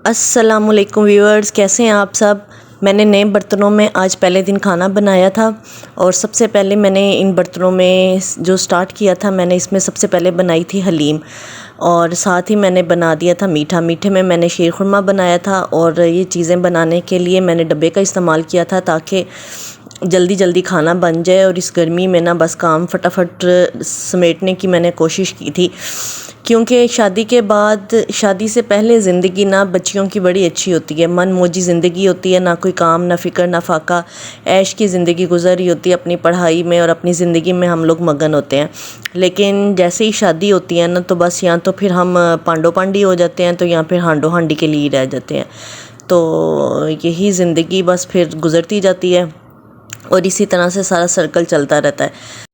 अस्सलामुअलैकुम व्यूअर्स, कैसे हैं आप सब। मैंने नए बर्तनों में आज पहले दिन खाना बनाया था और सबसे पहले मैंने इन बर्तनों में जो स्टार्ट किया था, मैंने इसमें सबसे पहले बनाई थी हलीम और साथ ही मैंने बना दिया था मीठा। मीठे में मैंने शीर खुरमा बनाया था और ये चीज़ें बनाने के लिए मैंने डब्बे का इस्तेमाल किया था ताकि जल्दी जल्दी खाना बन जाए और इस गर्मी में ना बस काम फटाफट समेटने की मैंने कोशिश की थी, क्योंकि शादी के बाद, शादी से पहले ज़िंदगी ना बच्चियों की बड़ी अच्छी होती है, मन मौजी ज़िंदगी होती है, ना कोई काम, ना फ़िक्र, ना फाका, ऐश की ज़िंदगी गुजर रही होती है। अपनी पढ़ाई में और अपनी ज़िंदगी में हम लोग मगन होते हैं, लेकिन जैसे ही शादी होती है ना तो बस यहाँ तो फिर हम पांडो पांडी हो जाते हैं, तो यहाँ फिर हांडो हांडी के लिए रह जाते हैं। तो यही ज़िंदगी बस फिर गुज़रती जाती है और इसी तरह से सारा सर्कल चलता रहता है।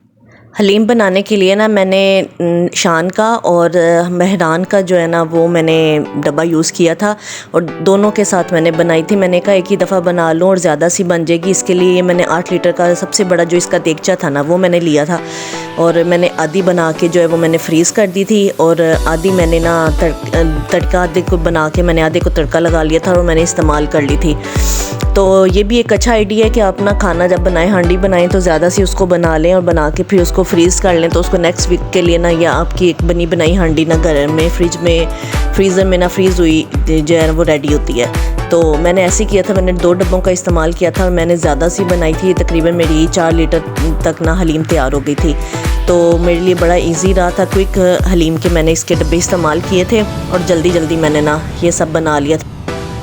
हलीम बनाने के लिए ना मैंने शान का और मेहरान का जो है ना वो मैंने डब्बा यूज़ किया था और दोनों के साथ मैंने बनाई थी। मैंने कहा एक ही दफ़ा बना लूँ और ज़्यादा सी बन जाएगी, इसके लिए ये मैंने 8 लीटर का सबसे बड़ा जो इसका देगचा था ना वो मैंने लिया था और मैंने आधी बना के जो है वो मैंने फ्रीज़ कर दी थी और आधी मैंने ना तड़का आधे को बना के मैंने आधे को तड़का लगा लिया था और मैंने इस्तेमाल कर ली थी। तो ये भी एक अच्छा आइडिया है कि आप ना खाना जब बनाएं, हांडी बनाएं तो ज़्यादा सी उसको बना लें और बना के फिर उसको फ्रीज़ कर लें, तो उसको नेक्स्ट वीक के लिए ना या आपकी एक बनी बनाई हांडी ना घर में फ्रीज़र में ना फ्रीज़ हुई जो है वो रेडी होती है। तो मैंने ऐसे किया था, मैंने 2 डब्बों का इस्तेमाल किया था और मैंने ज़्यादा सी बनाई थी, तकरीबन मेरी 4 लीटर तक ना हलीम तैयार हो गई थी। तो मेरे लिए बड़ा इजी रहा था, क्विक हलीम के मैंने इसके डब्बे इस्तेमाल किए थे और जल्दी जल्दी मैंने ना ये सब बना लिया था।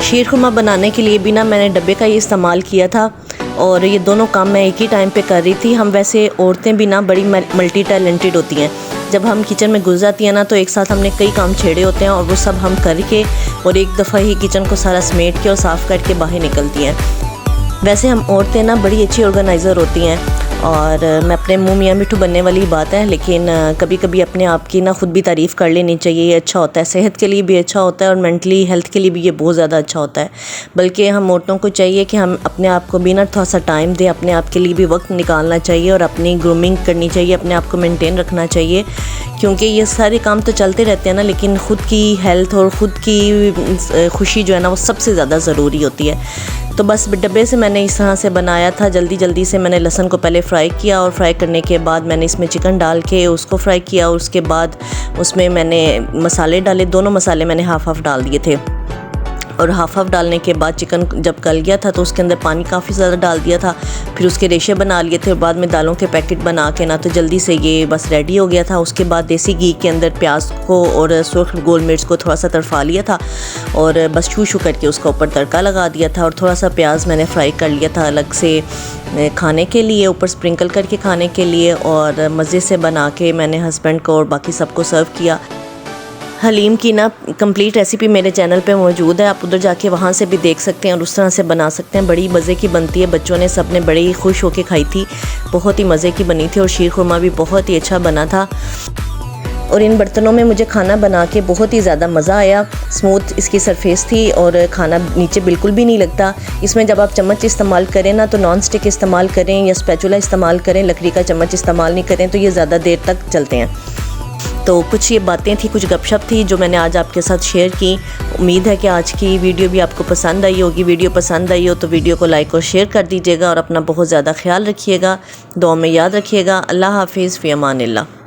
शीर खुरमा बनाने के लिए भी ना मैंने डब्बे का ही इस्तेमाल किया था और ये दोनों काम मैं एक ही टाइम पे कर रही थी। हम वैसे औरतें भी ना बड़ी मल्टी टैलेंटेड होती हैं, जब हम किचन में घुस जाती हैं ना तो एक साथ हमने कई काम छेड़े होते हैं और वो सब हम करके और एक दफ़ा ही किचन को सारा समेट के और साफ़ करके बाहर निकलती हैं। वैसे हम औरतें ना बड़ी अच्छी ऑर्गेनाइज़र होती हैं और मैं अपने मुँह मियाँ मिठू बनने वाली बात है, लेकिन कभी कभी अपने आप की ना ख़ुद भी तारीफ़ कर लेनी चाहिए। ये अच्छा होता है, सेहत के लिए भी अच्छा होता है और मेंटली हेल्थ के लिए भी ये बहुत ज़्यादा अच्छा होता है। बल्कि हम औरतों को चाहिए कि हम अपने आप को भी ना थोड़ा सा टाइम दें, अपने आप के लिए भी वक्त निकालना चाहिए और अपनी ग्रूमिंग करनी चाहिए, अपने आप को मेंटेन रखना चाहिए, क्योंकि ये सारे काम तो चलते रहते हैं ना, लेकिन ख़ुद की हेल्थ और ख़ुद की खुशी जो है ना वो सबसे ज़्यादा ज़रूरी होती है। तो बस डब्बे से मैंने इस तरह से बनाया था। जल्दी जल्दी से मैंने लहसुन को पहले फ्राई किया और फ्राई करने के बाद मैंने इसमें चिकन डाल के उसको फ्राई किया और उसके बाद उसमें मैंने मसाले डाले। दोनों मसाले मैंने हाफ़ डाल दिए थे और हाफ़ डालने के बाद चिकन जब गल गया था तो उसके अंदर पानी काफ़ी ज़्यादा डाल दिया था, फिर उसके रेशे बना लिए थे और बाद में दालों के पैकेट बना के ना तो जल्दी से ये बस रेडी हो गया था। उसके बाद देसी घी के अंदर प्याज को और सुर्ख गोल मिर्च को थोड़ा सा तड़फा लिया था और बस छू छू करके उसका ऊपर तड़का लगा दिया था और थोड़ा सा प्याज मैंने फ्राई कर लिया था अलग से खाने के लिए, ऊपर स्प्रिंकल करके खाने के लिए, और मज़े से बना के मैंने हस्बैंड को और बाकी सबको सर्व किया। हलीम की ना कंप्लीट रेसिपी मेरे चैनल पे मौजूद है, आप उधर जाके वहाँ से भी देख सकते हैं और उस तरह से बना सकते हैं। बड़ी मज़े की बनती है, बच्चों ने सब ने बड़े ही खुश होके खाई थी, बहुत ही मज़े की बनी थी और शीर खुरमा भी बहुत ही अच्छा बना था। और इन बर्तनों में मुझे खाना बना के बहुत ही ज़्यादा मज़ा आया। स्मूथ इसकी सरफेस थी और खाना नीचे बिल्कुल भी नहीं लगता। इसमें जब आप चम्मच इस्तेमाल करें ना तो नॉन स्टिक इस्तेमाल करें या स्पैचुला इस्तेमाल करें, लकड़ी का चम्मच इस्तेमाल नहीं करें तो ये ज़्यादा देर तक चलते हैं। तो कुछ ये बातें थी, कुछ गपशप थी जो मैंने आज आपके साथ शेयर की। उम्मीद है कि आज की वीडियो भी आपको पसंद आई होगी। वीडियो पसंद आई हो तो वीडियो को लाइक और शेयर कर दीजिएगा और अपना बहुत ज़्यादा ख्याल रखिएगा, दुआ में याद रखिएगा। अल्लाह हाफिज़, फ़ी अमानिल्लाह।